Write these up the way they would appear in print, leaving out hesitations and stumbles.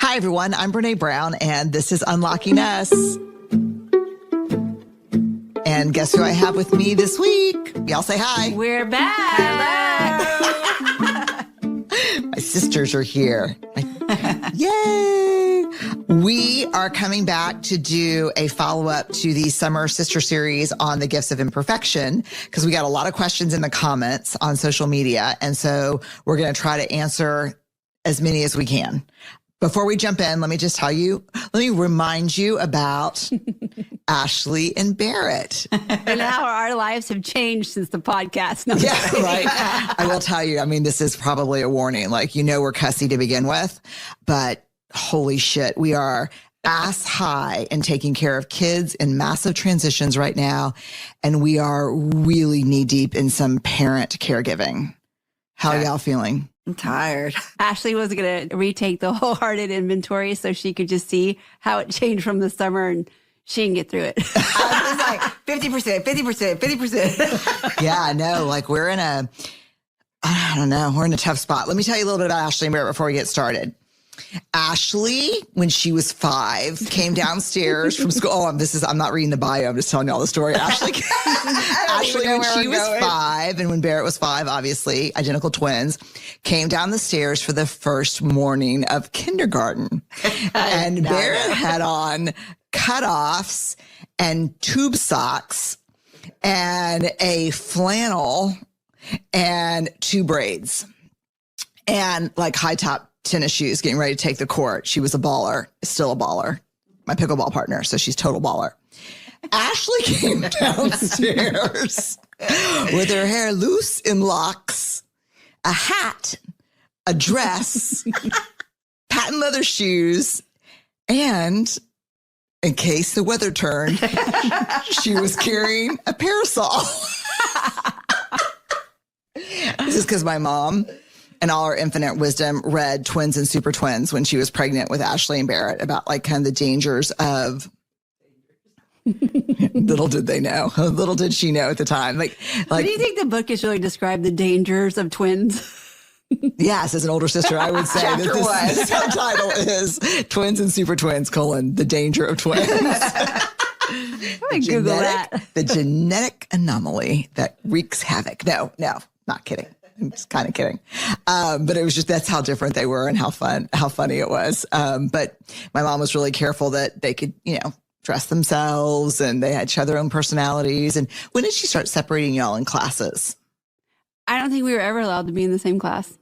Hi, everyone. I'm Brene Brown, and this is Unlocking Us. And guess who I have with me this week? Y'all say hi. We're back. My sisters are here. Yay! We are coming back to do a follow-up to the Summer Sister Series on the Gifts of Imperfection, because we got a lot of questions in the comments on social media. And so we're going to try to answer as many as we can. Before we jump in, let me remind you about Ashley and Barrett. And how our lives have changed since the podcast. No, yeah, right. I will tell you, this is probably a warning. We're cussy to begin with, but holy shit, we are ass high and taking care of kids in massive transitions right now. And we are really knee deep in some parent caregiving. How are y'all feeling? I'm tired. Ashley was going to retake the wholehearted inventory so she could just see how it changed from the summer and she can get through it. I was like 50%, 50%, 50%. Yeah, no, we're in a tough spot. Let me tell you a little bit about Ashley and Barrett before we get started. Ashley, when she was 5, came downstairs from school. I'm not reading the bio. I'm just telling you all the story. Ashley, when she was 5 and when Barrett was 5, obviously identical twins, came down the stairs for the first morning of kindergarten. And Barrett had on cutoffs and tube socks and a flannel and 2 braids and high top tennis shoes, getting ready to take the court. She was a baller, still a baller, my pickleball partner. So she's total baller. Ashley came downstairs with her hair loose in locks, a hat, a dress, patent leather shoes, and in case the weather turned, she was carrying a parasol. This is because my mom, in all her infinite wisdom, read Twins and Super Twins when she was pregnant with Ashley and Barrett about kind of the dangers of. Little did they know. Little did she know at the time. Do you think the book has really described the dangers of twins? Yes, as an older sister, I would say that the subtitle is Twins and Super Twins, the danger of twins. Google that. The genetic anomaly that wreaks havoc. No, not kidding. I'm just kind of kidding. But it was just, that's how different they were and how funny it was. But my mom was really careful that they could, dress themselves and they had their own personalities. And when did she start separating y'all in classes? I don't think we were ever allowed to be in the same class.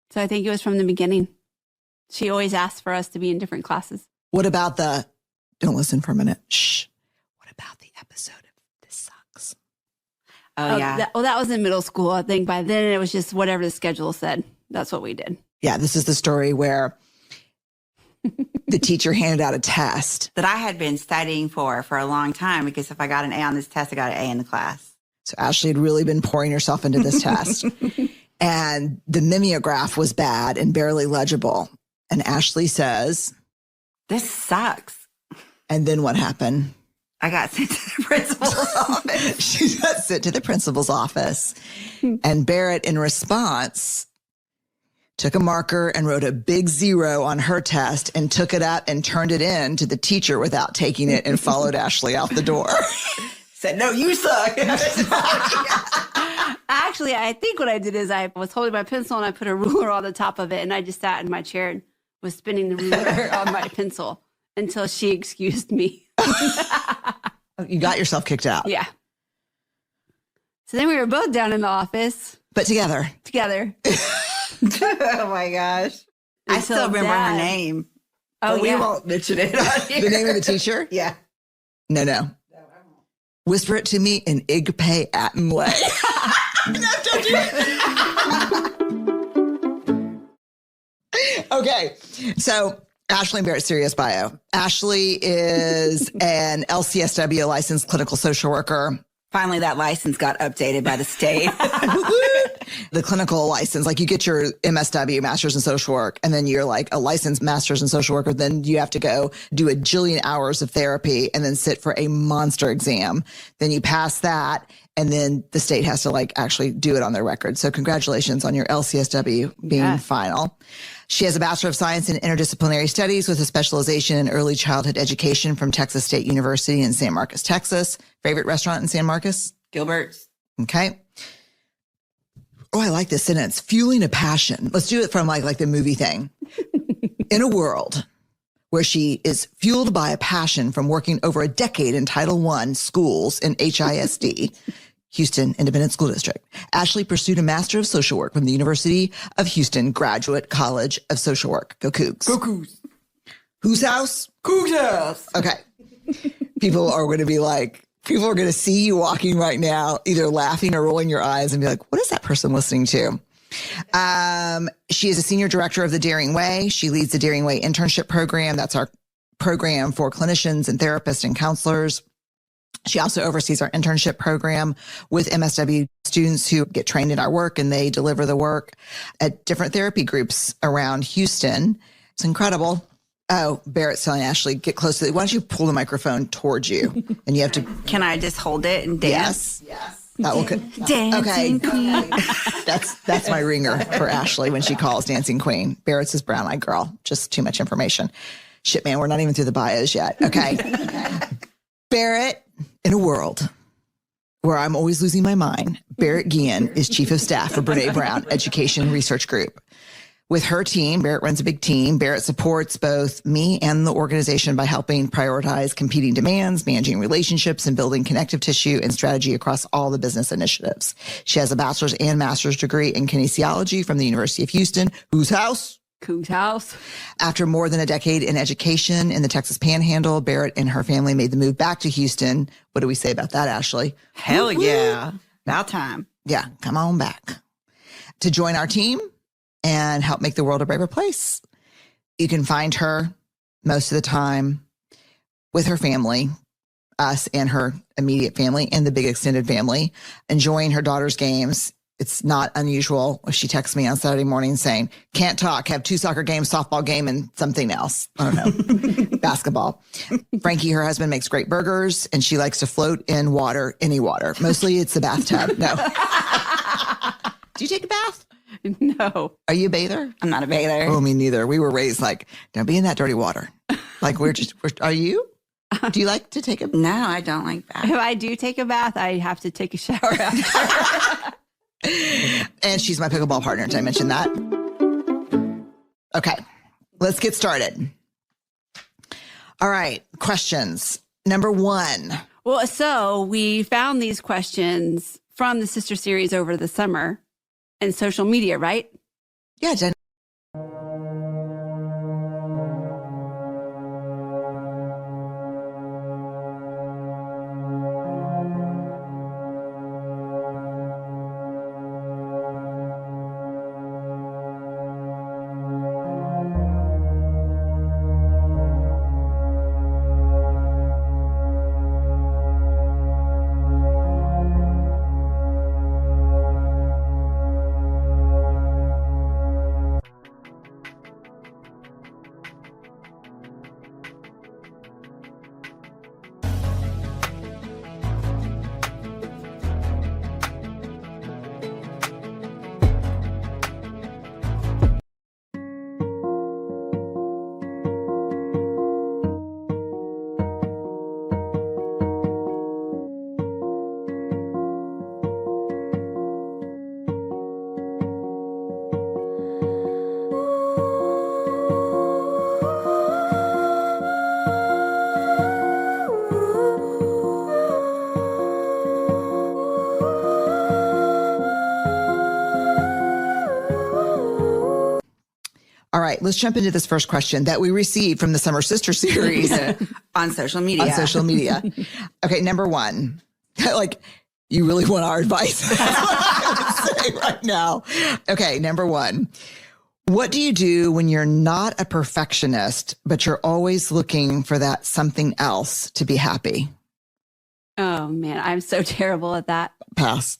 So I think it was from the beginning. She always asked for us to be in different classes. What about don't listen for a minute. Shh. What about the episode of This Sucks? Oh, yeah. That was in middle school. I think by then it was just whatever the schedule said. That's what we did. Yeah, this is the story where the teacher handed out a test that I had been studying for a long time, because if I got an A on this test, I got an A in the class. So Ashley had really been pouring herself into this test. And the mimeograph was bad and barely legible. And Ashley says, "This sucks." And then what happened? I got sent to the principal's office. She got sent to the principal's office. And Barrett, in response, took a marker and wrote a big 0 on her test and took it up and turned it in to the teacher without taking it and followed Ashley out the door. Said, "No, you suck." Actually, I think what I did is I was holding my pencil and I put a ruler on the top of it, and I just sat in my chair and was spinning the ruler on my pencil until she excused me. You got yourself kicked out. Yeah. So then we were both down in the office. But together. Oh my gosh. I still remember her name. Oh, we won't mention it on here. The name of the teacher? Yeah. No. No, I won't. Whisper it to me in Igpay Atomway. No, don't do it. Okay. So Ashley and Barrett, serious bio. Ashley is an LCSW licensed clinical social worker. Finally, that license got updated by the state. The clinical license, you get your MSW, Master's in Social Work, and then you're a licensed Master's in Social Worker. Then you have to go do a jillion hours of therapy and then sit for a monster exam. Then you pass that, And then the state has to like actually do it on their record. So congratulations on your LCSW being final. She has a Bachelor of Science in Interdisciplinary Studies with a specialization in early childhood education from Texas State University in San Marcos, Texas. Favorite restaurant in San Marcos? Gilbert's. Okay. Oh, I like this sentence. Fueling a passion. Let's do it from like the movie thing. In a world where she is fueled by a passion from working over a decade in Title I schools in HISD, Houston Independent School District, Ashley pursued a Master of Social Work from the University of Houston Graduate College of Social Work. Go Cougs. Go Cougs. Whose house? Cougs' house. Okay. People are going to see you walking right now, either laughing or rolling your eyes and be like, what is that person listening to? She is a senior director of the Daring Way. She leads the Daring Way internship program. That's our program for clinicians and therapists and counselors. She also oversees our internship program with MSW students who get trained in our work, and they deliver the work at different therapy groups around Houston. It's incredible. Oh, Barrett's telling Ashley, get close to it. Why don't you pull the microphone towards you? And you have to. Can I just hold it and dance? Yes. That will. Dancing Queen. That's my ringer for Ashley when she calls Dancing Queen. Barrett's is brown-eyed girl. Just too much information. Shit, man, we're not even through the bios yet. Okay. Barrett, in a world where I'm always losing my mind, Barrett Guillen is chief of staff for Brene Brown Education Research Group. With her team, Barrett runs a big team. Barrett supports both me and the organization by helping prioritize competing demands, managing relationships, and building connective tissue and strategy across all the business initiatives. She has a bachelor's and master's degree in kinesiology from the University of Houston. Whose house? Cougs' house. After more than a decade in education in the Texas Panhandle, Barrett and her family made the move back to Houston. What do we say about that, Ashley? Hell yeah. About time. Yeah, come on back. To join our team and help make the world a braver place. You can find her most of the time with her family, us and her immediate family and the big extended family, enjoying her daughter's games. It's not unusual if she texts me on Saturday morning saying, can't talk, have 2 soccer games, softball game, and something else. I don't know, basketball. Frankie, her husband, makes great burgers, and she likes to float in water, any water. Mostly it's the bathtub. No. Do you take a bath? No. Are you a bather? I'm not a bather. Oh, me neither. We were raised like, don't be in that dirty water. Like are you? Do you like to take a bath? No, I don't like that. If I do take a bath, I have to take a shower after. And she's my pickleball partner. Did I mention that? Okay, let's get started. All right, questions. Number 1. Well, so we found these questions from the sister series over the summer and social media, right? Yeah, Jen. All right, let's jump into this first question that we received from the Summer Sister series On social media. on social media. Okay, number 1. Like, you really want our advice? That's what I would say right now. Okay, number 1. What do you do when you're not a perfectionist, but you're always looking for that something else to be happy? Oh, man, I'm so terrible at that. Pass.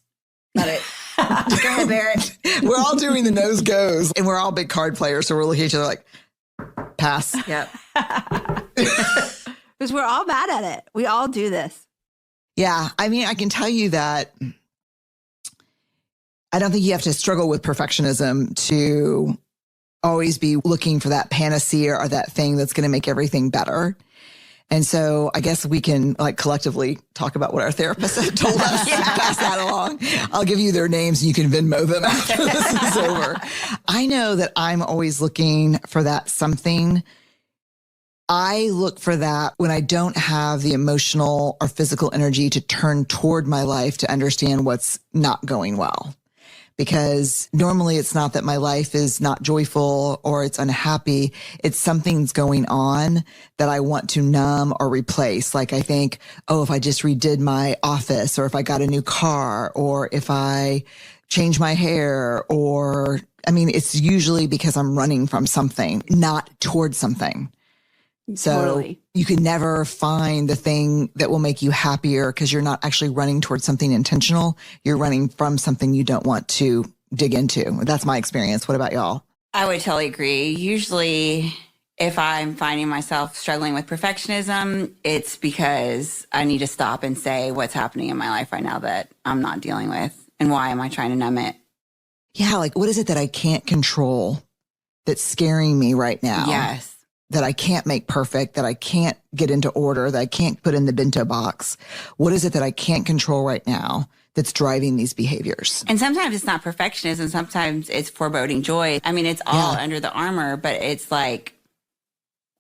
Got it. Go ahead, Barrett. We're all doing the nose goes, and we're all big card players, so we're looking at each other like, pass. Yep. Because we're all bad at it. We all do this. Yeah. I mean, I can tell you that I don't think you have to struggle with perfectionism to always be looking for that panacea or that thing that's going to make everything better. And so I guess we can like collectively talk about what our therapist had told us and pass that along. I'll give you their names and you can Venmo them after this is over. I know that I'm always looking for that something. I look for that when I don't have the emotional or physical energy to turn toward my life to understand what's not going well. Because normally it's not that my life is not joyful or it's unhappy. It's something's going on that I want to numb or replace. Like I think, oh, if I just redid my office or if I got a new car or if I change my hair or, I mean, it's usually because I'm running from something, not towards something. So Totally. you can never find the thing that will make you happier because you're not actually running towards something intentional. You're running from something you don't want to dig into. That's my experience. What about y'all? I would totally agree. Usually, if I'm finding myself struggling with perfectionism, it's because I need to stop and say what's happening in my life right now that I'm not dealing with and why am I trying to numb it? Yeah. Like, what is it that I can't control that's scaring me right now? Yes. That I can't make perfect, that I can't get into order, that I can't put in the bento box. What is it that I can't control right now that's driving these behaviors? And sometimes it's not perfectionism. Sometimes it's foreboding joy. I mean, it's all under the armor, but it's like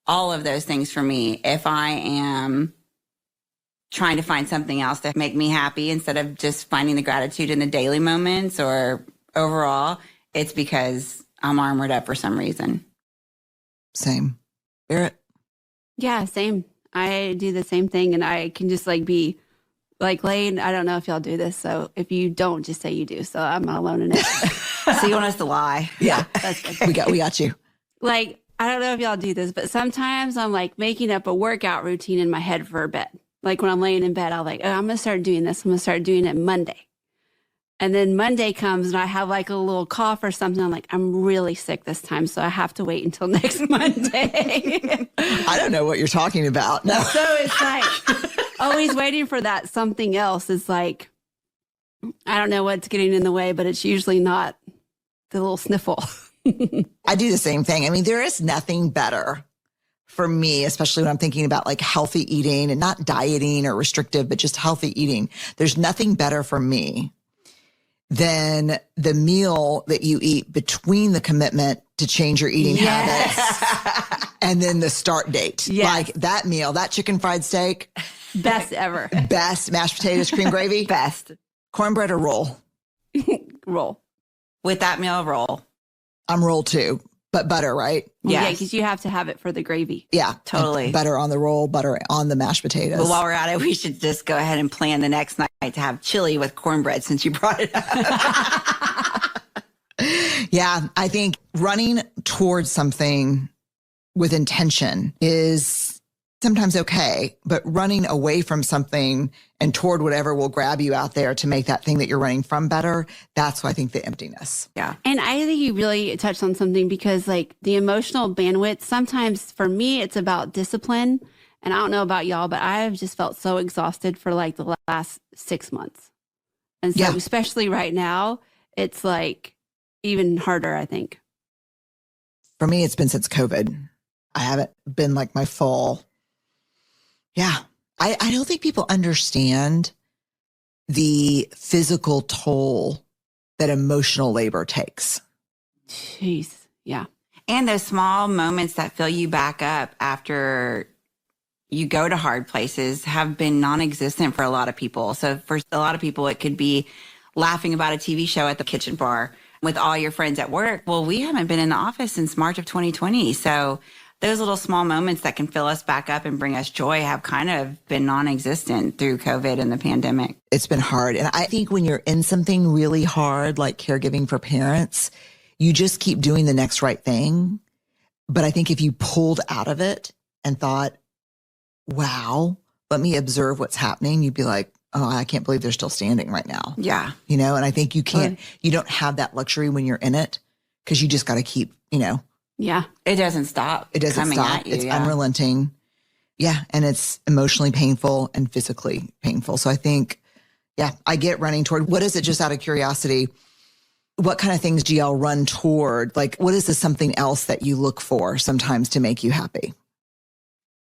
all of those things for me. If I am trying to find something else to make me happy instead of just finding the gratitude in the daily moments or overall, it's because I'm armored up for some reason. Same. Barrett? Yeah, same. I do the same thing, and I can just like be like laying. I don't know if y'all do this, so if you don't, just say you do. So I'm not alone in it. So you want us to lie? Yeah, That's good. we got you. Like, I don't know if y'all do this, but sometimes I'm like making up a workout routine in my head for a bed. Like when I'm laying in bed, I'll like, oh, I'm gonna start doing this. I'm gonna start doing it Monday. And then Monday comes and I have like a little cough or something. I'm like, I'm really sick this time. So I have to wait until next Monday. I don't know what you're talking about. No. So it's like always waiting for that something else. Is like, I don't know what's getting in the way, but it's usually not the little sniffle. I do the same thing. I mean, there is nothing better for me, especially when I'm thinking about like healthy eating and not dieting or restrictive, but just healthy eating. There's nothing better for me than the meal that you eat between the commitment to change your eating habits and then the start date. Yes. Like that meal, that chicken fried steak. Best ever. Best mashed potatoes, cream gravy. Best. Cornbread or roll? Roll. With that meal, roll. I'm roll too, but butter, right? Yeah, Yes. because you have to have it for the gravy. Yeah. Totally. And butter on the roll, butter on the mashed potatoes. But while we're at it, we should just go ahead and plan the next night to have chili with cornbread since you brought it up. Yeah, I think running towards something with intention is sometimes okay, but running away from something and toward whatever will grab you out there to make that thing that you're running from better, that's why I think the emptiness. Yeah. And I think you really touched on something because like the emotional bandwidth, sometimes for me, it's about discipline. And I don't know about y'all, but I've just felt so exhausted for like the last 6 months. And so especially right now, it's like even harder, I think. For me, it's been since COVID. I haven't been like my full. Yeah. I don't think people understand the physical toll that emotional labor takes. Jeez. Yeah. And those small moments that fill you back up after you go to hard places have been non-existent for a lot of people. So for a lot of people, it could be laughing about a TV show at the kitchen bar with all your friends at work. Well, we haven't been in the office since March of 2020. So those little small moments that can fill us back up and bring us joy have kind of been non-existent through COVID and the pandemic. It's been hard. And I think when you're in something really hard, like caregiving for parents, you just keep doing the next right thing. But I think if you pulled out of it and thought, wow, let me observe what's happening, you'd be like, oh, I can't believe they're still standing right now. Yeah. You know, and I think you can't, you don't have that luxury when you're in it because you just got to keep, you know. Yeah. It doesn't stop. It doesn't coming stop. at you. It's unrelenting. Yeah. And it's emotionally painful and physically painful. So I think, yeah, I get running toward, what is it, just out of curiosity? What kind of things do y'all run toward? Like, what is this something else that you look for sometimes to make you happy?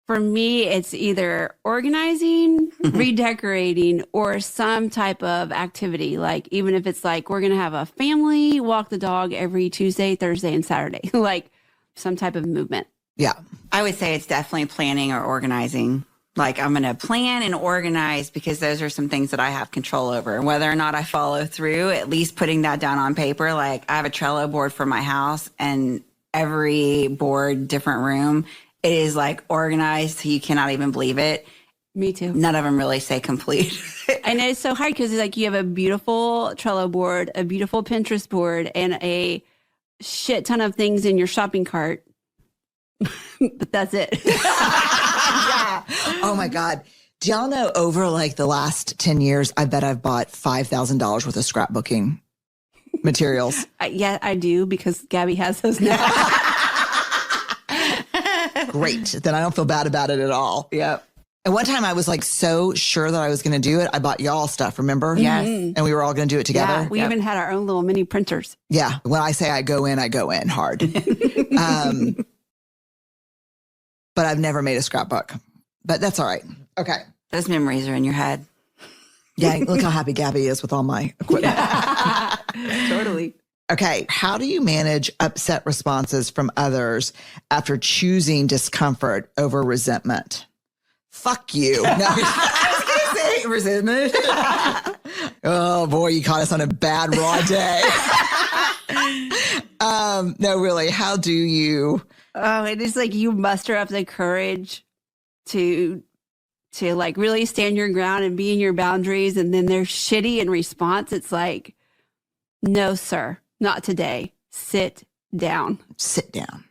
For me, it's either organizing, redecorating, or some type of activity. Like, even if it's like, we're going to have a family walk the dog every Tuesday, Thursday, and Saturday, like some type of movement. Yeah. I would say it's definitely planning or organizing. Like, I'm going to plan and organize because those are some things that I have control over. Whether or not I follow through, at least putting that down on paper. Like, I have a Trello board for my house, and every board, different room, it is like organized. You cannot even believe it. Me too. None of them really say complete. And it's so hard because like you have a beautiful Trello board, a beautiful Pinterest board, and a shit ton of things in your shopping cart. But that's it. Yeah. Oh my God. Do y'all know over like the last 10 years, I bet I've bought $5,000 worth of scrapbooking materials. Yeah, I do because Gabby has those now. Great. Then I don't feel bad about it at all. Yep. And one time I was like so sure that I was going to do it. I bought y'all stuff, remember? Yes. And we were all going to do it together. Yeah, we even had our own little mini printers. Yeah. When I say I go in hard. But I've never made a scrapbook. But that's all right. Okay. Those memories are in your head. Yeah. Look how happy Gabby is with all my equipment. Totally. Okay. How do you manage upset responses from others after choosing discomfort over resentment? Fuck you. No, I was going to say resentment. Oh boy, you caught us on a bad raw day. No, really. How do you? Oh, it is like you muster up the courage to like really stand your ground and be in your boundaries. And then they're shitty in response. It's like, no, sir, not today. Sit down. Sit down.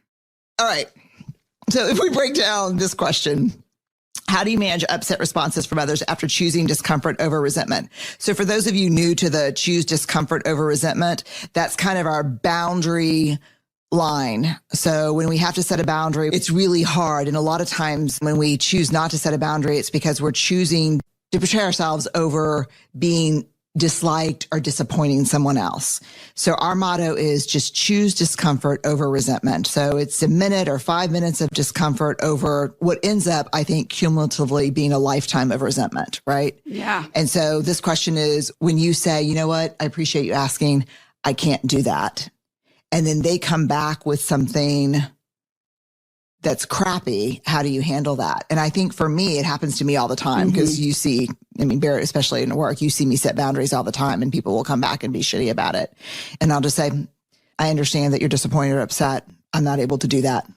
All right. So if we break down this question, how do you manage upset responses from others after choosing discomfort over resentment? So for those of you new to the choose discomfort over resentment, that's kind of our boundary line. So when we have to set a boundary, it's really hard. And a lot of times when we choose not to set a boundary, it's because we're choosing to portray ourselves over being disliked or disappointing someone else. So our motto is just choose discomfort over resentment. So it's a minute or 5 minutes of discomfort over what ends up, I think, cumulatively being a lifetime of resentment, right? Yeah. And so this question is when you say, you know what, I appreciate you asking, I can't do that. And then they come back with something that's crappy. How do you handle that? And I think for me, it happens to me all the time because you see, I mean, Barrett, especially in work, you see me set boundaries all the time and people will come back and be shitty about it. And I'll just say, I understand that you're disappointed or upset. I'm not able to do that.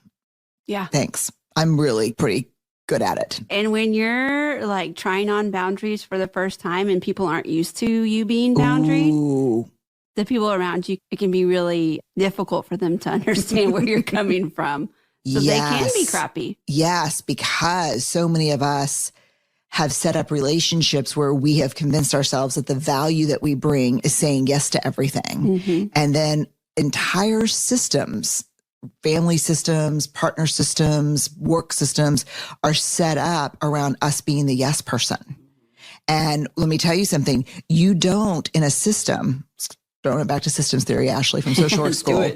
Yeah. Thanks. I'm really pretty good at it. And when you're like trying on boundaries for the first time and people aren't used to you being boundaried, Ooh. the people around you, it can be really difficult for them to understand where you're coming from. So they can be crappy. Yes, because so many of us have set up relationships where we have convinced ourselves that the value that we bring is saying yes to everything. And then entire systems, family systems, partner systems, work systems are set up around us being the yes person. And let me tell you something, you don't in a system, throwing it back to systems theory, Ashley, from social work school.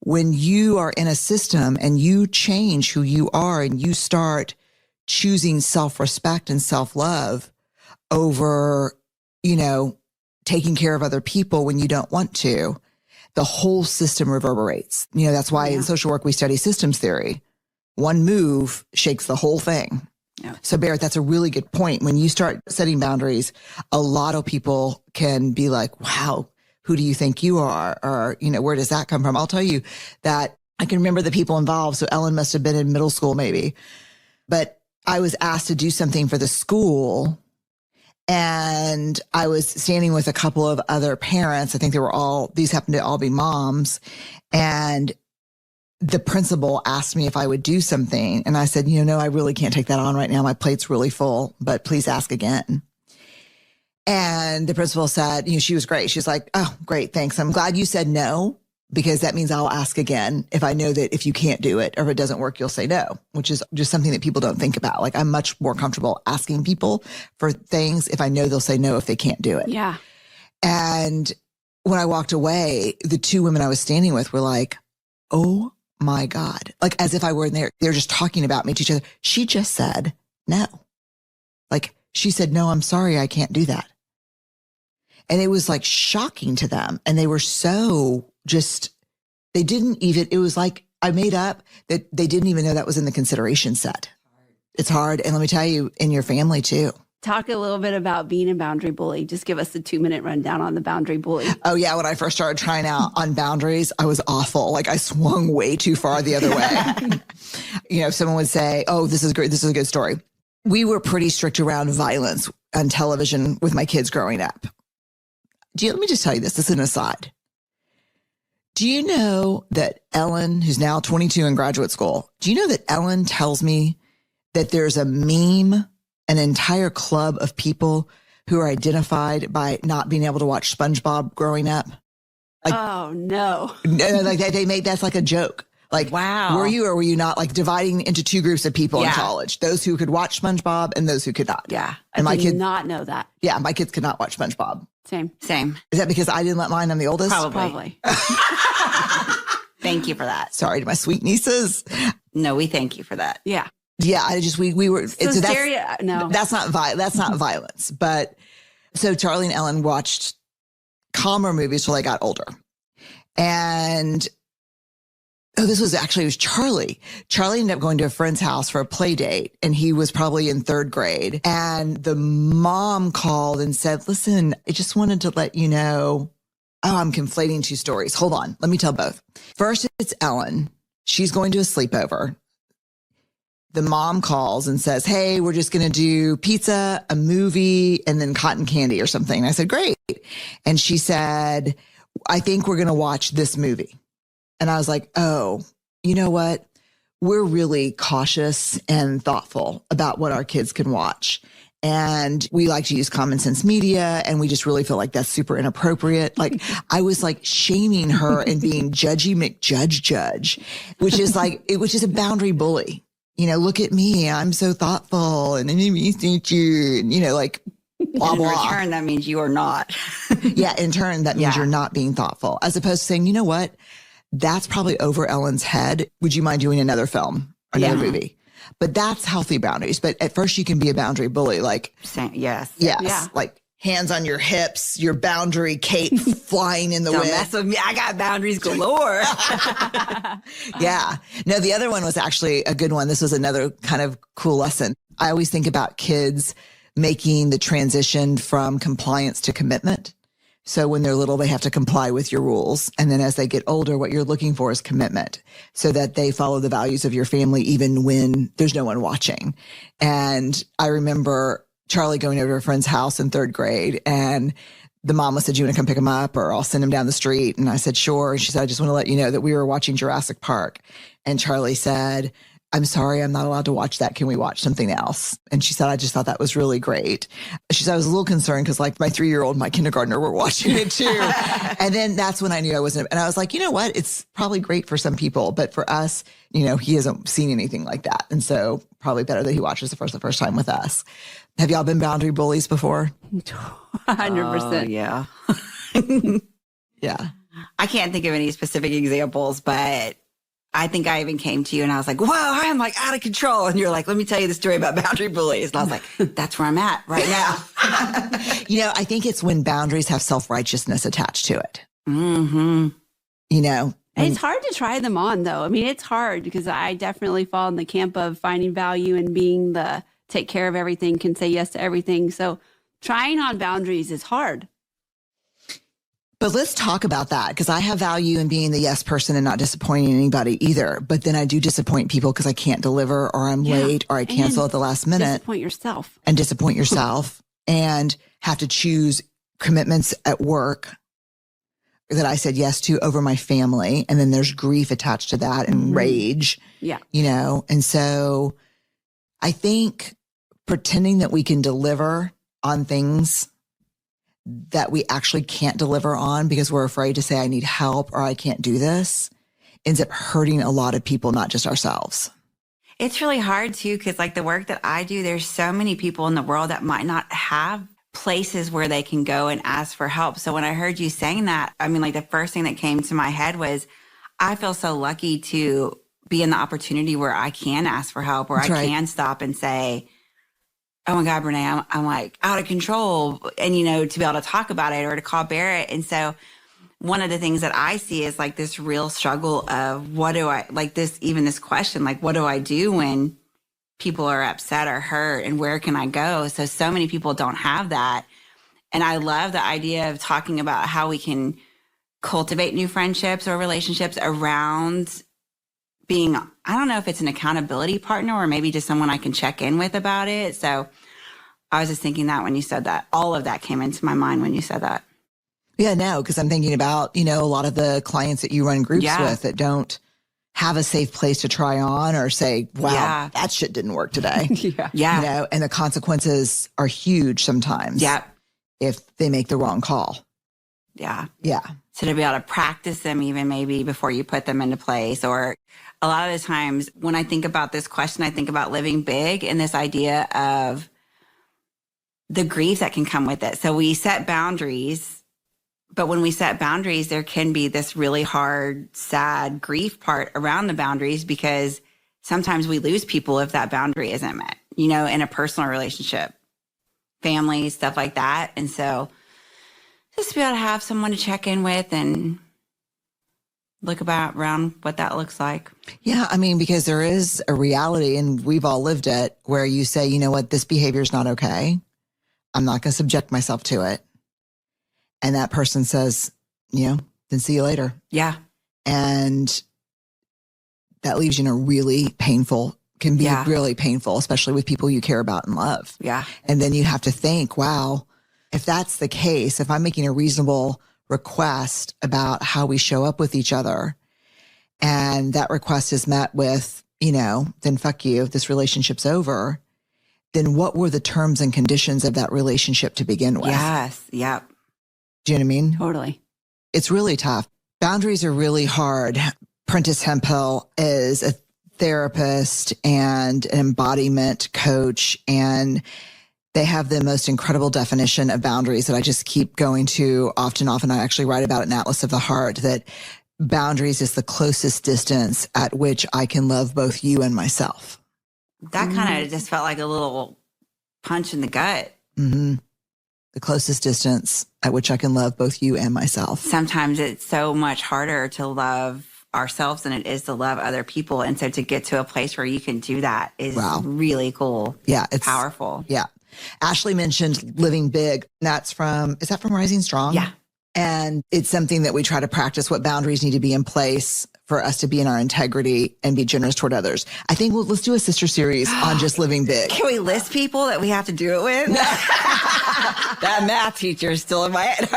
When you are in a system and you change who you are and you start choosing self-respect and self-love over, taking care of other people when you don't want to, the whole system reverberates. That's why in social work, we study systems theory. One move shakes the whole thing. Yeah. So Barrett, that's a really good point. When you start setting boundaries, a lot of people can be like, wow, who do you think you are? Or, where does that come from? I'll tell you that I can remember the people involved. So Ellen must have been in middle school maybe, but I was asked to do something for the school and I was standing with a couple of other parents. I think these happened to all be moms. And the principal asked me if I would do something. And I said, no, I really can't take that on right now. My plate's really full, but please ask again. And the principal said, she was great. She's like, oh, great. Thanks. I'm glad you said no, because that means I'll ask again if I know that if you can't do it or if it doesn't work, you'll say no, which is just something that people don't think about. Like I'm much more comfortable asking people for things if I know they'll say no if they can't do it. Yeah. And when I walked away, the two women I was standing with were like, oh my God. Like as if I were in there. They're just talking about me to each other. She just said no. Like she said, no, I'm sorry. I can't do that. And it was like shocking to them. And they were so they didn't even, it was like I made up that they didn't even know that was in the consideration set. It's hard. And let me tell you, in your family too. Talk a little bit about being a boundary bully. Just give us the 2-minute rundown on the boundary bully. Oh yeah. When I first started trying out on boundaries, I was awful. Like I swung way too far the other way. If someone would say, oh, this is great. This is a good story. We were pretty strict around violence on television with my kids growing up. Let me just tell you this. This is an aside. Do you know that Ellen, who's now 22 in graduate school, do you know that Ellen tells me that there's a meme, an entire club of people who are identified by not being able to watch SpongeBob growing up? Like, oh, no. Like they made that's like a joke. Like, wow. Were you or were you not, like dividing into two groups of people in college? Those who could watch SpongeBob and those who could not. Yeah. And I did not know that. Yeah, my kids could not watch SpongeBob. Same. Is that because I didn't let mine? I'm the oldest? Probably. Thank you for that. Sorry to my sweet nieces. No, we thank you for that. Yeah. Yeah, we were. No, that's not violence. But so Charlie and Ellen watched calmer movies till they got older, and it was Charlie. Charlie ended up going to a friend's house for a play date, and he was probably in 3rd grade. And the mom called and said, "Listen, I just wanted to let you know." Oh, I'm conflating two stories. Hold on, let me tell both. First, it's Ellen. She's going to a sleepover. The mom calls and says, hey, we're just going to do pizza, a movie, and then cotton candy or something. And I said, great. And she said, I think we're going to watch this movie. And I was like, oh, you know what? We're really cautious and thoughtful about what our kids can watch. And we like to use common sense media. And we just really feel like that's super inappropriate. Like I was like shaming her and being judgy McJudge, which is a boundary bully. Look at me. I'm so thoughtful and like blah, blah. In return, that means you are not. Yeah. In turn, that means you're not being thoughtful, as opposed to saying, you know what? That's probably over Ellen's head. Would you mind doing another film or another movie? But that's healthy boundaries. But at first you can be a boundary bully. Like, yes. Yeah. Like hands on your hips, your boundary cape flying in the wind. Don't mess with me. I got boundaries galore. Yeah. No, the other one was actually a good one. This was another kind of cool lesson. I always think about kids making the transition from compliance to commitment. So when they're little, they have to comply with your rules. And then as they get older, what you're looking for is commitment so that they follow the values of your family, even when there's no one watching. And I remember Charlie going over to a friend's house in 3rd grade, and the mama said, you want to come pick him up or I'll send him down the street? And I said, sure. And she said, I just want to let you know that we were watching Jurassic Park. And Charlie said, I'm sorry, I'm not allowed to watch that. Can we watch something else? And she said, I just thought that was really great. She said, I was a little concerned because like my 3-year-old, my kindergartner were watching it too. And then that's when I knew I wasn't. And I was like, you know what? It's probably great for some people, but for us, he hasn't seen anything like that. And so probably better that he watches the first time with us. Have y'all been boundary bullies before? 100%. Yeah. Yeah. I can't think of any specific examples, but I think I even came to you and I was like, whoa, I'm like out of control. And you're like, let me tell you the story about boundary bullies. And I was like, that's where I'm at right now. I think it's when boundaries have self-righteousness attached to it. Mm-hmm. It's hard to try them on, though. I mean, it's hard because I definitely fall in the camp of finding value and being the take care of everything, can say yes to everything. So trying on boundaries is hard. But let's talk about that, because I have value in being the yes person and not disappointing anybody either. But then I do disappoint people because I can't deliver or I'm late or I cancel at the last minute. Disappoint yourself and have to choose commitments at work that I said yes to over my family. And then there's grief attached to that and rage. Yeah. And so I think pretending that we can deliver on things that we actually can't deliver on because we're afraid to say, I need help or I can't do this, ends up hurting a lot of people, not just ourselves. It's really hard too, because like the work that I do, there's so many people in the world that might not have places where they can go and ask for help. So when I heard you saying that, I mean, like the first thing that came to my head was, I feel so lucky to be in the opportunity where I can ask for help, where That's I right. can stop and say, oh my God, Brene, I'm like out of control. And, you know, to be able to talk about it or to call Barrett. And so one of the things that I see is like this real struggle of what do I, like this, even this question, like, what do I do when people are upset or hurt and where can I go? So many people don't have that. And I love the idea of talking about how we can cultivate new friendships or relationships around being, I don't know if it's an accountability partner or maybe just someone I can check in with about it. So I was just thinking that when you said that, all of that came into my mind when you said that. Yeah, no, because I'm thinking about, you know, a lot of the clients that you run groups with that don't have a safe place to try on or say, wow, that shit didn't work today. Yeah. You know, and the consequences are huge sometimes if they make the wrong call. Yeah. Yeah. So to be able to practice them even maybe before you put them into place. Or a lot of the times when I think about this question, I think about living big and this idea of the grief that can come with it. So we set boundaries, but when we set boundaries, there can be this really hard, sad grief part around the boundaries because sometimes we lose people if that boundary isn't met, you know, in a personal relationship, family, stuff like that. And so just to be able to have someone to check in with and look around what that looks like. Yeah. I mean, because there is a reality and we've all lived it where you say, you know what, this behavior is not okay. I'm not going to subject myself to it. And that person says, you know, then see you later. Yeah. And that leaves you in a really painful, can be really painful, especially with people you care about and love. Yeah. And then you have to think, wow, if that's the case, if I'm making a reasonable request about how we show up with each other and that request is met with, you know, then fuck you, this relationship's over, then what were the terms and conditions of that relationship to begin with? Yes. Yep. Do you know what I mean? Totally. It's really tough. Boundaries are really hard. Prentice Hemphill is a therapist and an embodiment coach, and they have the most incredible definition of boundaries that I just keep going to often. I actually write about it in Atlas of the Heart, that boundaries is the closest distance at which I can love both you and myself. That kind of just felt like a little punch in the gut. Mm-hmm. The closest distance at which I can love both you and myself. Sometimes it's so much harder to love ourselves than it is to love other people. And so to get to a place where you can do that is really cool. Yeah. It's powerful. Yeah. Ashley mentioned living big. Is that from Rising Strong? Yeah. And it's something that we try to practice, what boundaries need to be in place for us to be in our integrity and be generous toward others. I think let's do a sister series on just living big. Can we list people that we have to do it with? That math teacher is still in my head.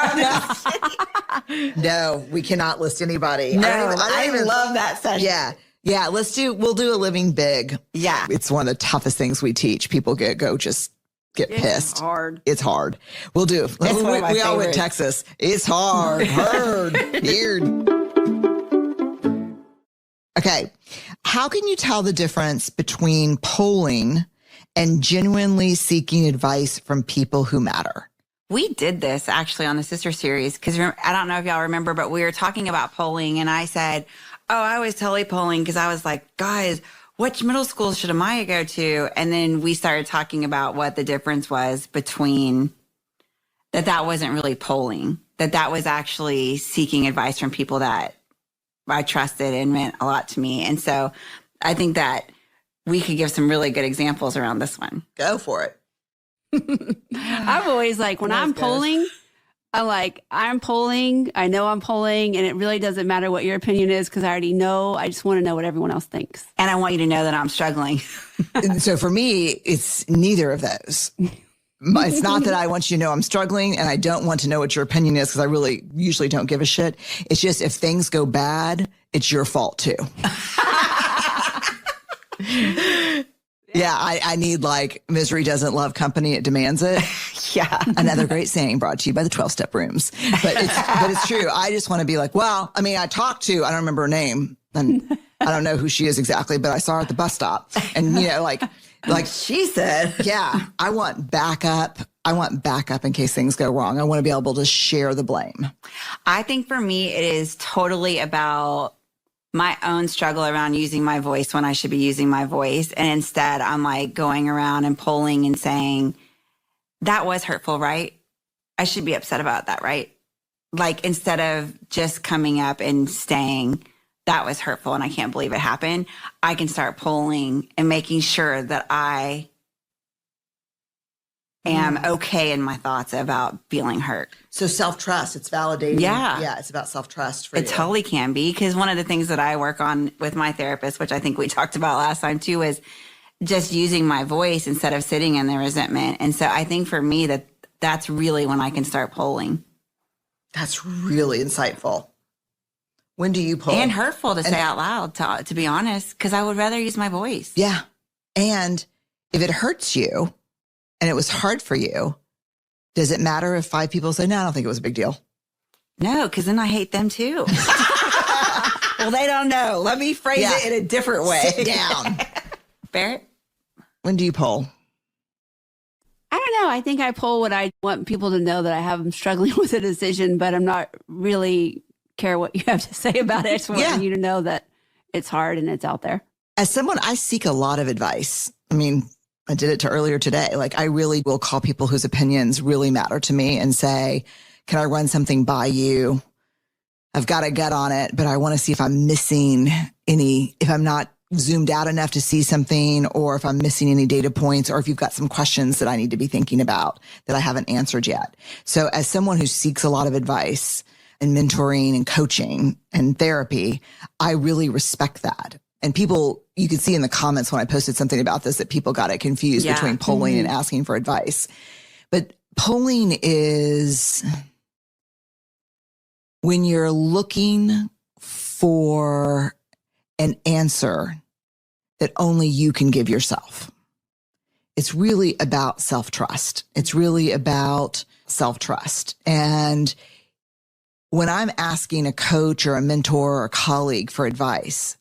No, we cannot list anybody. No, I love that session. Yeah. Yeah. We'll do a living big. Yeah. It's one of the toughest things we teach. People get pissed. Hard. It's hard. We'll do. We all went Texas. It's hard. Weird. Okay. How can you tell the difference between polling and genuinely seeking advice from people who matter? We did this actually on the sister series because I don't know if y'all remember, but we were talking about polling and I said, oh, I was totally polling because I was like, guys, which middle school should Amaya go to? And then we started talking about what the difference was between that wasn't really polling, that was actually seeking advice from people that I trusted and meant a lot to me. And so I think that we could give some really good examples around this one. Go for it. I'm always like, when I'm polling, I'm polling. I know I'm polling, and it really doesn't matter what your opinion is because I already know. I just want to know what everyone else thinks. And I want you to know that I'm struggling. So for me, it's neither of those. It's not that I want you to know I'm struggling and I don't want to know what your opinion is because I really usually don't give a shit. It's just if things go bad, it's your fault too. Yeah, I need like misery doesn't love company, it demands it. Yeah. Another great saying brought to you by the 12-step rooms. But it's true. I just want to be like, well, I mean, I talked to, I don't remember her name, and I don't know who she is exactly, but I saw her at the bus stop. And, you know, like She said. yeah, I want backup. I want backup in case things go wrong. I want to be able to share the blame. I think for me, it is totally about my own struggle around using my voice when I should be using my voice. And instead, I'm like going around and polling and saying, that was hurtful, right? I should be upset about that, right? Like, instead of just coming up and saying, that was hurtful and I can't believe it happened, I can start polling and making sure that I am okay in my thoughts about feeling hurt. So self-trust, it's validating. Yeah. Yeah, it's about self-trust for It you. totally can be, because one of the things that I work on with my therapist, which I think we talked about last time too, is just using my voice instead of sitting in the resentment. And so I think for me that's really when I can start polling. That's really insightful. When do you poll? And hurtful to say out loud, to be honest, because I would rather use my voice. Yeah. And if it hurts you and it was hard for you, does it matter if 5 people say, no, I don't think it was a big deal? No, because then I hate them too. Well, they don't know. Let me phrase it in a different way. Sit down. Barrett? When do you poll? I don't know. I think I poll what I want people to know, that I have them struggling with a decision, but I'm not really care what you have to say about it. I just want you to know that it's hard and it's out there. As someone, I seek a lot of advice. I mean, I did it to earlier today. Like, I really will call people whose opinions really matter to me and say, can I run something by you? I've got a gut on it, but I want to see if I'm missing if I'm not zoomed out enough to see something, or if I'm missing any data points, or if you've got some questions that I need to be thinking about that I haven't answered yet. So as someone who seeks a lot of advice and mentoring and coaching and therapy, I really respect that. And people, you could see in the comments when I posted something about this, that people got it confused between polling and asking for advice. But polling is when you're looking for an answer that only you can give yourself. It's really about self-trust. It's really about self-trust. And when I'm asking a coach or a mentor or a colleague for advice,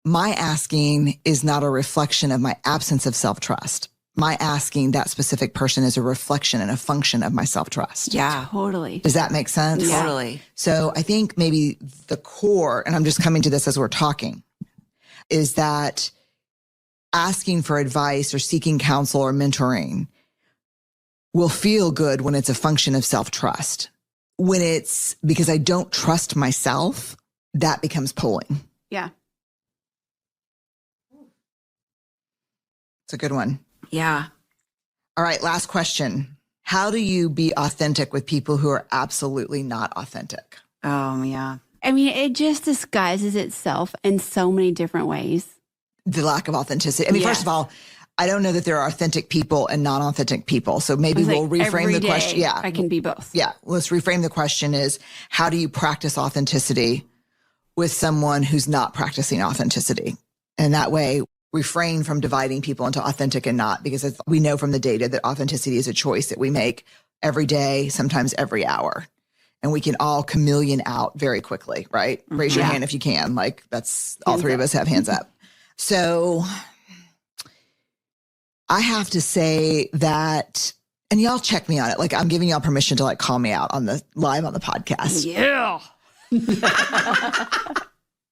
my asking is not a reflection of my absence of self-trust. My asking that specific person is a reflection and a function of my self-trust. Yeah. Totally. Does that make sense? Yeah. Totally. So I think maybe the core, and I'm just coming to this as we're talking, is that asking for advice or seeking counsel or mentoring will feel good when it's a function of self-trust. When it's because I don't trust myself, that becomes pulling. Yeah. It's a good one. Yeah. All right, last question. How do you be authentic with people who are absolutely not authentic? Yeah. I mean, it just disguises itself in so many different ways. The lack of authenticity. I mean, first of all, I don't know that there are authentic people and non-authentic people. So maybe we'll reframe the question. Yeah. I can be both. Yeah. Let's reframe the question is, how do you practice authenticity with someone who's not practicing authenticity? And that way, refrain from dividing people into authentic and not, because we know from the data that authenticity is a choice that we make every day, sometimes every hour. And we can all chameleon out very quickly, right? Raise your hand if you can. Like, that's all three of us have hands up. So I have to say that, and y'all check me on it. Like, I'm giving y'all permission to call me out on the live on the podcast. Yeah.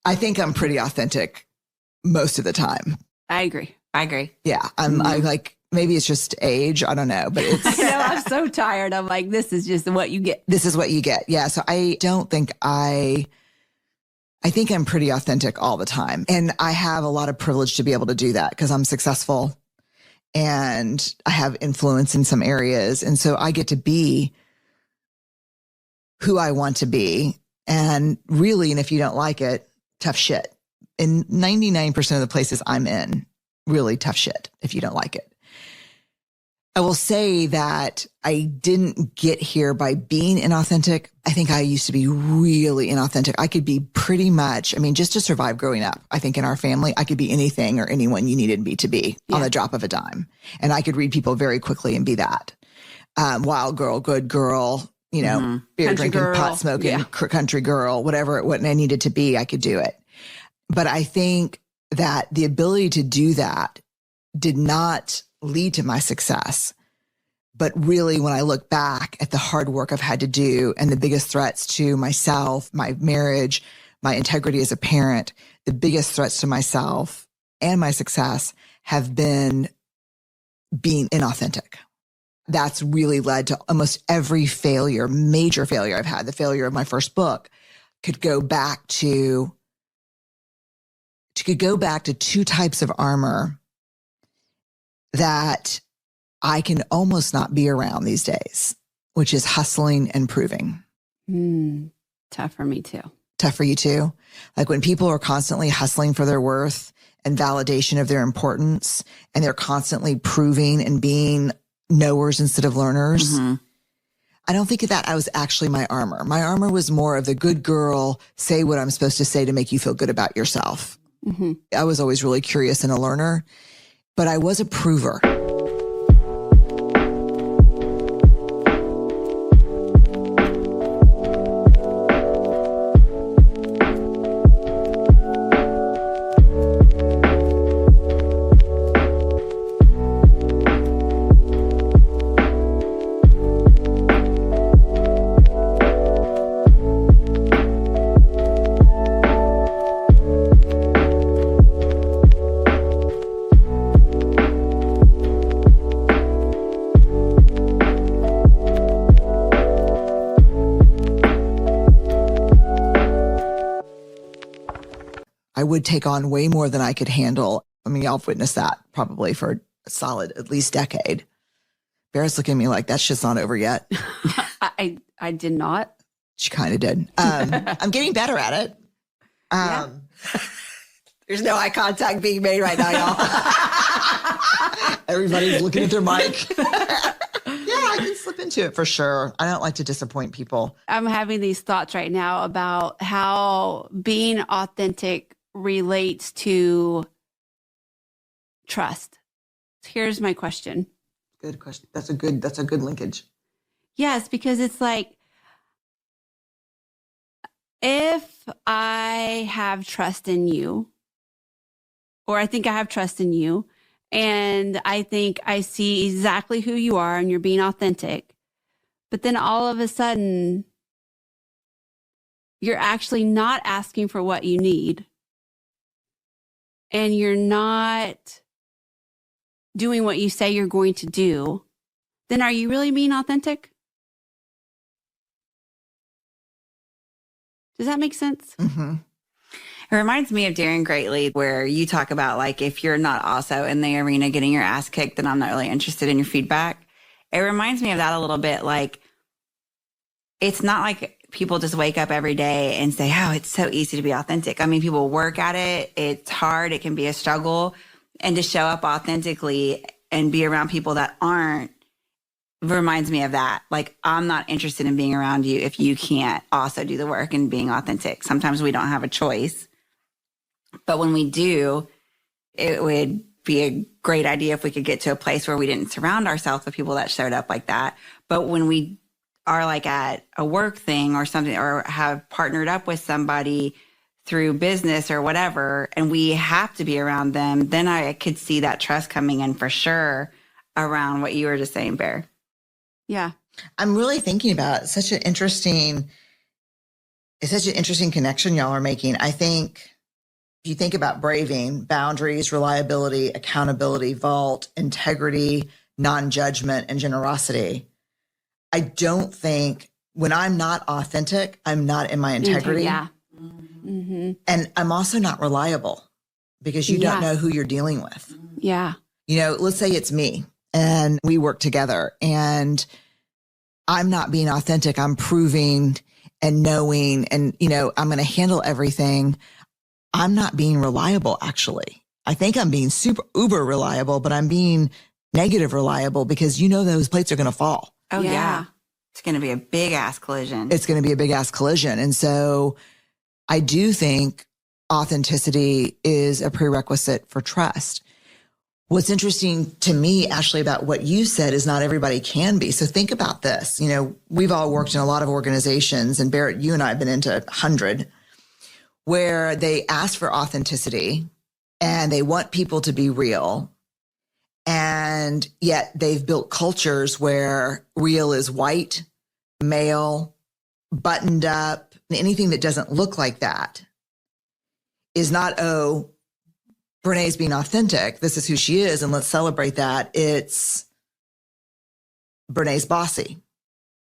I think I'm pretty authentic most of the time. I agree. Yeah. I maybe it's just age. I don't know, but it's. I know, I'm so tired. I'm like, this is just what you get. This is what you get. Yeah. So I don't think I think I'm pretty authentic all the time. And I have a lot of privilege to be able to do that because I'm successful and I have influence in some areas. And so I get to be who I want to be. And really, and if you don't like it, tough shit. In 99% of the places I'm in, really tough shit if you don't like it. I will say that I didn't get here by being inauthentic. I think I used to be really inauthentic. I could be pretty much, just to survive growing up, I think in our family, I could be anything or anyone you needed me to be on the drop of a dime. And I could read people very quickly and be that. wild girl, good girl, you know, beer Country drinking, girl. pot smoking, country girl, whatever what I needed to be, I could do it. But I think that the ability to do that did not lead to my success. But really, when I look back at the hard work I've had to do and the biggest threats to myself, my marriage, my integrity as a parent, the biggest threats to myself and my success have been being inauthentic. That's really led to almost every failure, major failure I've had. The failure of my first book could go back to two types of armor that I can almost not be around these days, which is hustling and proving. Tough for me too. Tough for you too? Like when people are constantly hustling for their worth and validation of their importance, and they're constantly proving and being knowers instead of learners. I don't think that was actually my armor. My armor was more of the good girl, say what I'm supposed to say to make you feel good about yourself. I was always really curious and a learner, but I was a prover. I would take on way more than I could handle. I mean, y'all have witnessed that probably for a solid, at least decade. Bear's looking at me like that shit's not over yet. I did not. She kind of did. I'm getting better at it. There's no eye contact being made right now, y'all. Everybody's looking at their mic. I can slip into it for sure. I don't like to disappoint people. I'm having these thoughts right now about how being authentic relates to trust. Here's my question. Good question. That's a good linkage. Yes, because it's like, if I have trust in you, or I think I have trust in you, and I think I see exactly who you are and you're being authentic, but then all of a sudden, you're actually not asking for what you need, and you're not doing what you say you're going to do, then are you really being authentic? Does that make sense? Mm-hmm. It reminds me of Daring Greatly, where you talk about, like, if you're not also in the arena getting your ass kicked, then I'm not really interested in your feedback. It reminds me of that a little bit. Like, it's not like people just wake up every day and say, oh, it's so easy to be authentic. I mean, people work at it. It's hard. It can be a struggle. And to show up authentically and be around people that aren't reminds me of that. Like, I'm not interested in being around you if you can't also do the work and being authentic. Sometimes we don't have a choice. But when we do, it would be a great idea if we could get to a place where we didn't surround ourselves with people that showed up like that. But when we are like at a work thing or something, or have partnered up with somebody through business or whatever, and we have to be around them, then I could see that trust coming in for sure around what you were just saying, Bear. Yeah. I'm really thinking about it. It's such an interesting connection y'all are making. I think if you think about braving, boundaries, reliability, accountability, vault, integrity, non-judgment, and generosity, I don't think when I'm not authentic, I'm not in my integrity. Yeah. Mm-hmm. And I'm also not reliable because you don't know who you're dealing with. Yeah. You know, let's say it's me and we work together and I'm not being authentic. I'm proving and knowing and, you know, I'm going to handle everything. I'm not being reliable, actually. I think I'm being super uber reliable, but I'm being negative reliable because you know those plates are going to fall. Oh, yeah. It's going to be a big ass collision. It's going to be a big ass collision. And so I do think authenticity is a prerequisite for trust. What's interesting to me, Ashley, about what you said is not everybody can be. So think about this. You know, we've all worked in a lot of organizations, and Barrett, you and I have been into 100, where they ask for authenticity and they want people to be real. And yet they've built cultures where real is white, male, buttoned up, and anything that doesn't look like that is not, oh, Brene's being authentic. This is who she is, and let's celebrate that. It's Brene's bossy.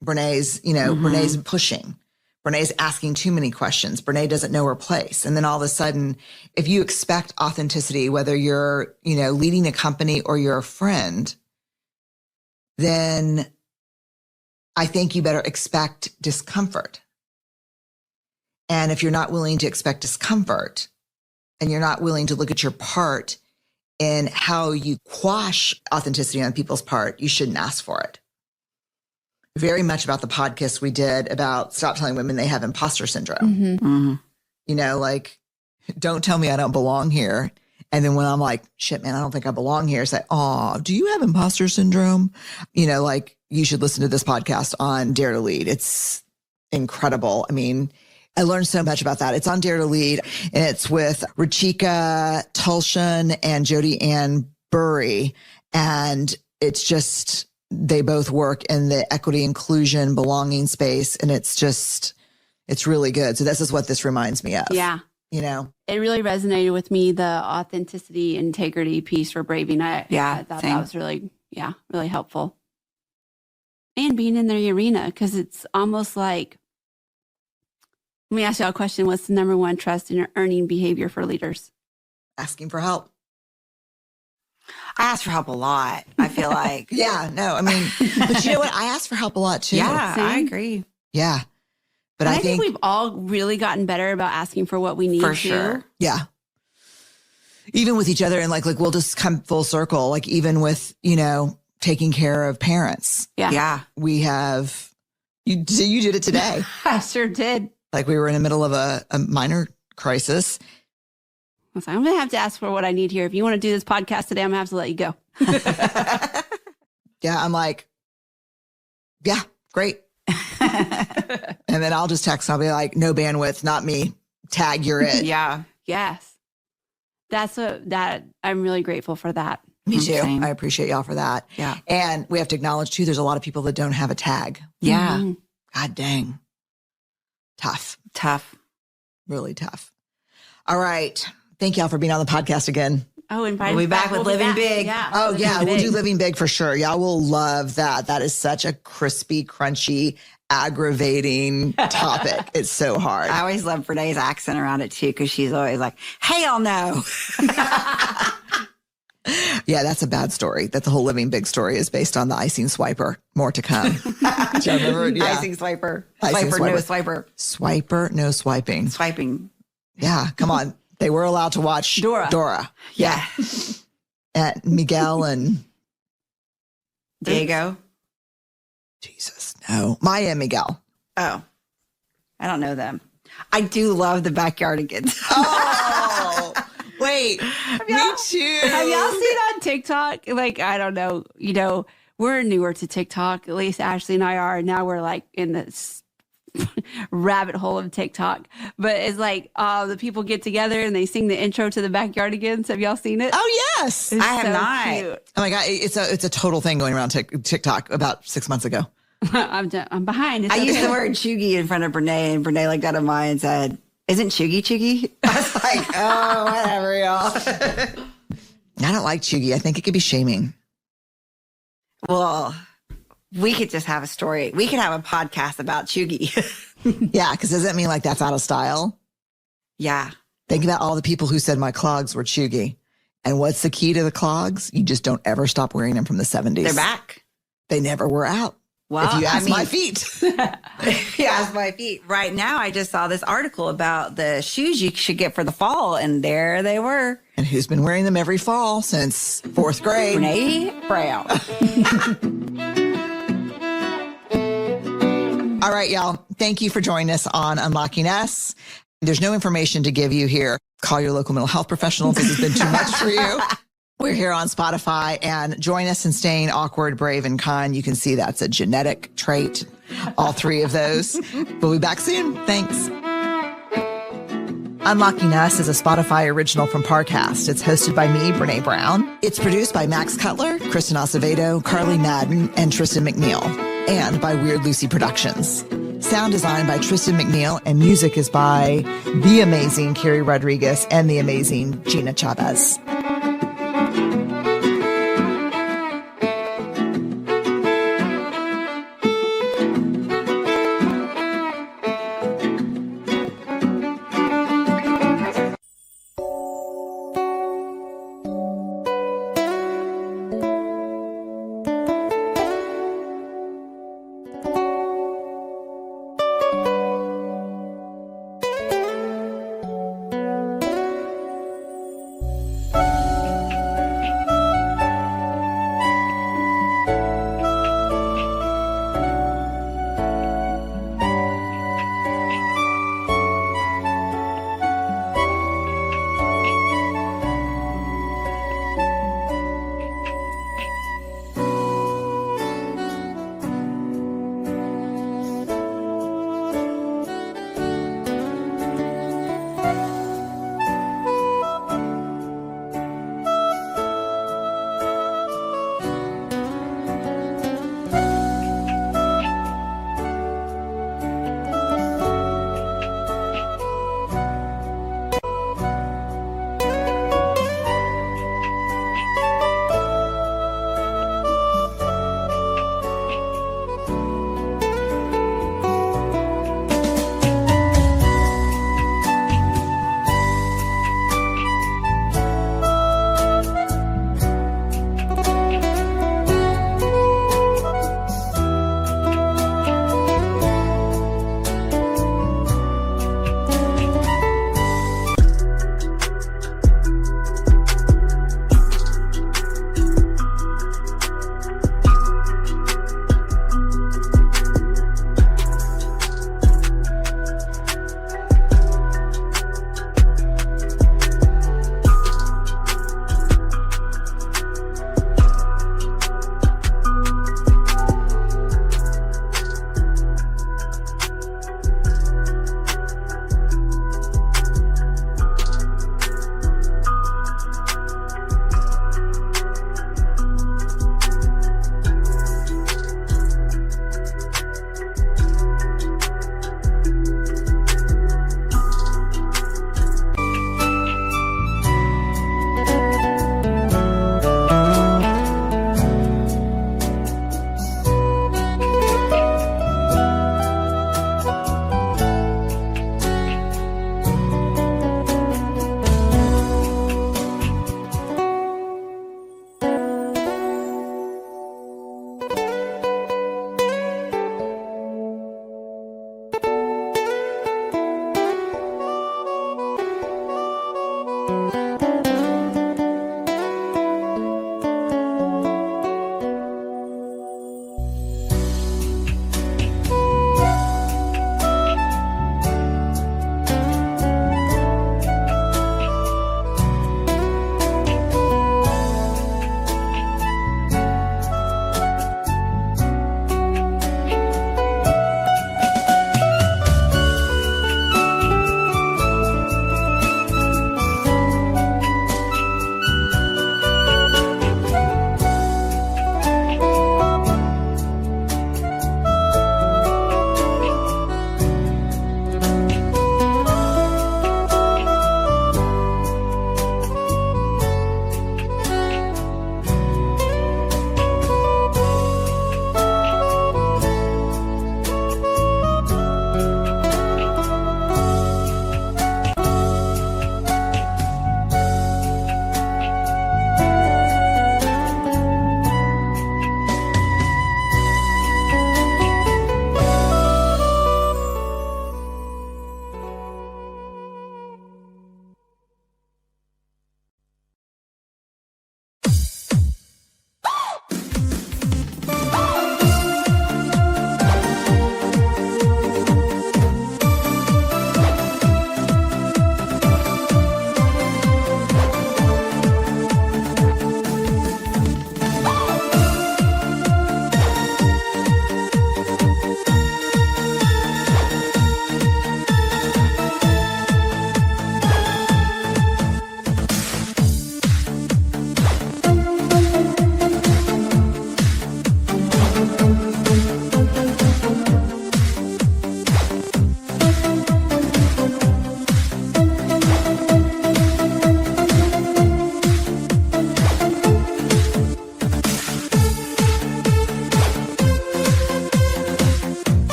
Brene's, Brene's pushing. Brene's asking too many questions. Brene doesn't know her place. And then all of a sudden, if you expect authenticity, whether you're, leading a company or you're a friend, then I think you better expect discomfort. And if you're not willing to expect discomfort, and you're not willing to look at your part in how you quash authenticity on people's part, you shouldn't ask for it. Very much about the podcast we did about stop telling women they have imposter syndrome. Like, don't tell me I don't belong here. And then when I'm like, shit, man, I don't think I belong here, say, oh, do you have imposter syndrome? Like, you should listen to this podcast on Dare to Lead. It's incredible. I mean, I learned so much about that. It's on Dare to Lead, and it's with Ruchika Tulshan and Jody Ann Burry. And it's just, they both work in the equity, inclusion, belonging space. And it's really good. So this is what this reminds me of. Yeah. It really resonated with me, the authenticity, integrity piece for Braving. I thought that was really helpful. And being in the arena, because it's almost like, let me ask you a question. What's the number one trust in earning behavior for leaders? Asking for help. I ask for help a lot, I feel like. Yeah, no, I mean, but you know what? I ask for help a lot too. Yeah, I agree. Yeah. But I think we've all really gotten better about asking for what we need for to. Sure. Yeah. Even with each other, and like we'll just come full circle, like even with, taking care of parents. Yeah. We have, you did it today. I sure did. Like we were in the middle of a minor crisis. I was like, I'm going to have to ask for what I need here. If you want to do this podcast today, I'm going to have to let you go. Yeah. I'm like, yeah, great. And then I'll just text. I'll be like, no bandwidth, not me. Tag, you're it. Yeah. Yes. I'm really grateful for that. Me too. Same. I appreciate y'all for that. Yeah. And we have to acknowledge too, there's a lot of people that don't have a tag. Yeah. Mhm. God dang. Tough. Really tough. All right. Thank y'all for being on the podcast again. Oh, and We'll be back with Living Big. Yeah. Oh, Living yeah. We'll Big. do Living Big for sure. Y'all will love that. That is such a crispy, crunchy, aggravating topic. It's so hard. I always love Brene's accent around it too, because she's always like, hell no. Yeah, that's a bad story. That the whole Living Big story is based on the icing swiper. More to come. Do you remember? Yeah. Icing swiper. Icing Swiper, swiper. no swiper. Swiper, no swiping. Swiping. Yeah, come on. They were allowed to watch Dora. Yeah. And Miguel and Diego. Jesus, no. Maya and Miguel. Oh, I don't know them. I do love the Backyardigans. Oh, wait. Me too. Have y'all seen on TikTok? Like, I don't know, we're newer to TikTok. At least Ashley and I are. Now we're like in this rabbit hole of TikTok. But it's like the people get together and they sing the intro to the Backyardigans. Have y'all seen it? Oh, yes. It's I have so not. cute. Oh my God. It's a total thing going around TikTok about 6 months ago. I'm behind. It's I used okay. the word chuggy in front of Brene, and Brene looked at mine and said, isn't chuggy? I was like, oh, whatever, y'all. I don't like chuggy. I think it could be shaming. Well, we could just have a story. We could have a podcast about chuggy. Yeah, because does that mean like that's out of style? Yeah. Think about all the people who said my clogs were chuggy. And what's the key to the clogs? You just don't ever stop wearing them from the 70s. They're back. They never were out. Well, if you ask I mean, my feet. If you ask my feet. Right now, I just saw this article about the shoes you should get for the fall, and there they were. And who's been wearing them every fall since 4th grade? Brene Brown. All right, y'all. Thank you for joining us on Unlocking Us. There's no information to give you here. Call your local mental health professional if this has been too much for you. We're here on Spotify, and join us in staying awkward, brave, and kind. You can see that's a genetic trait, all three of those. We'll be back soon. Thanks. Unlocking Us is a Spotify original from Parcast. It's hosted by me, Brene Brown. It's produced by Max Cutler, Kristen Acevedo, Carly Madden, and Tristan McNeil, and by Weird Lucy Productions. Sound design by Tristan McNeil, and music is by the amazing Carrie Rodriguez and the amazing Gina Chavez.